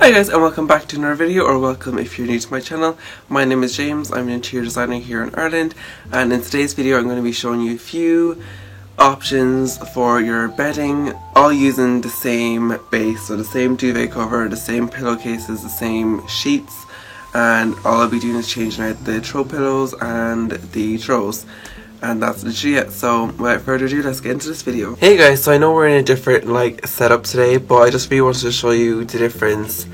Hi guys, and welcome back to another video, or welcome if you're new to my channel. My name is James, I'm an interior designer here in Ireland, and in today's video I'm going to be showing you a few options for your bedding, all using the same base, so the same duvet cover, the same pillowcases, the same sheets, and all I'll be doing is changing out the throw pillows and the throws. And that's literally it. So without further ado, let's get into this video. Hey guys, so I know we're in a different setup today, but I just really wanted to show you the difference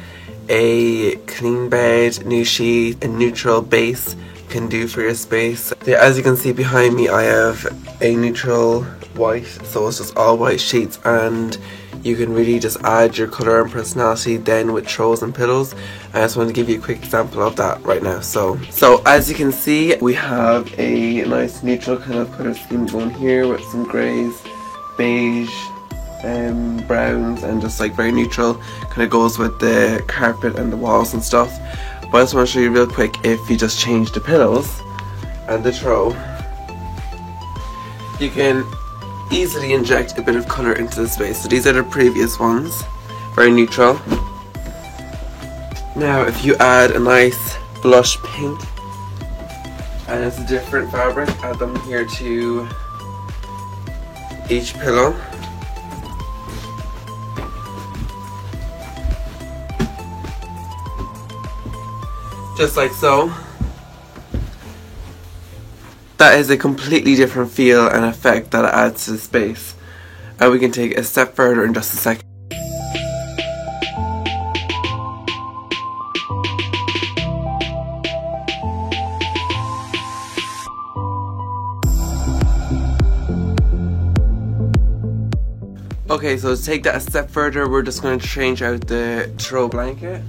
a clean bed, new sheet, and neutral base can do for your space. As you can see behind me, I have a neutral white, so it's just all white sheets, and you can really just add your colour and personality then with throws and pillows. I just want to give you a quick example of that right now. So as you can see, we have a nice neutral kind of colour scheme going here with some greys, beige, browns, and just very neutral, kind of goes with the carpet and the walls and stuff. But I just want to show you real quick, if you just change the pillows and the throw, you can easily inject a bit of colour into the space. So these are the previous ones, very neutral. Now if you add a nice blush pink, and it's a different fabric, add them here to each pillow. Just like so. That is a completely different feel and effect that it adds to the space. And we can take a step further in just a second. Okay, so to take that a step further, we're just going to change out the throw blanket.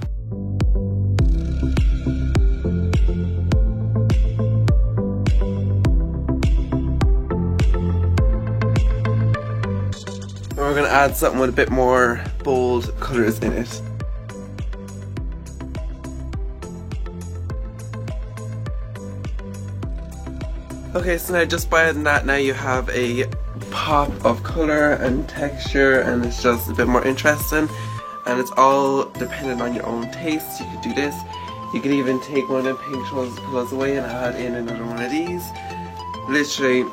We're going to add something with a bit more bold colours in it. Okay, so now just by adding that, now you have a pop of colour and texture, and it's just a bit more interesting, and it's all dependent on your own taste. You could do this. You could even take one of the pink pillows away and add in another one of these. Literally,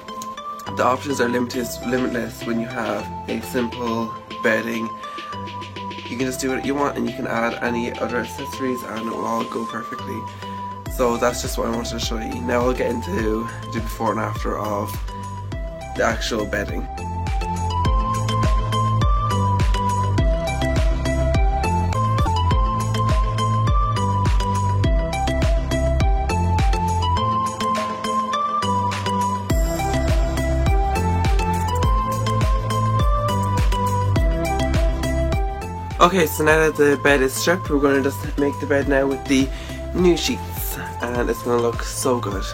the options are limitless when you have a simple bedding. You can just do what you want, and you can add any other accessories and it will all go perfectly. So that's just what I wanted to show you. Now I'll get into the before and after of the actual bedding. Okay, so now that the bed is stripped, we're going to just make the bed now with the new sheets, and it's going to look so good.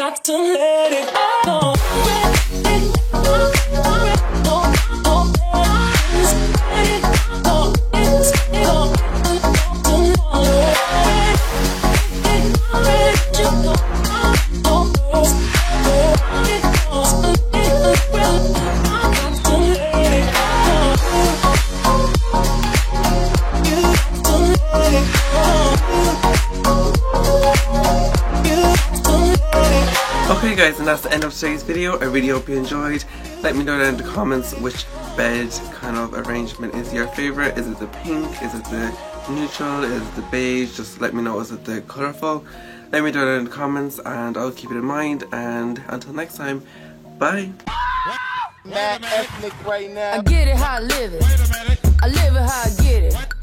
got to let it go. Okay guys, and that's the end of today's video. I really hope you enjoyed. Let me know down in the comments which bed kind of arrangement is your favorite. Is it the pink? Is it the neutral? Is it the beige? Just let me know. Is it the colourful? Let me know down in the comments and I'll keep it in mind. And until next time, bye. Mad ethnic right now. I get it how I live it. I live it how I get it.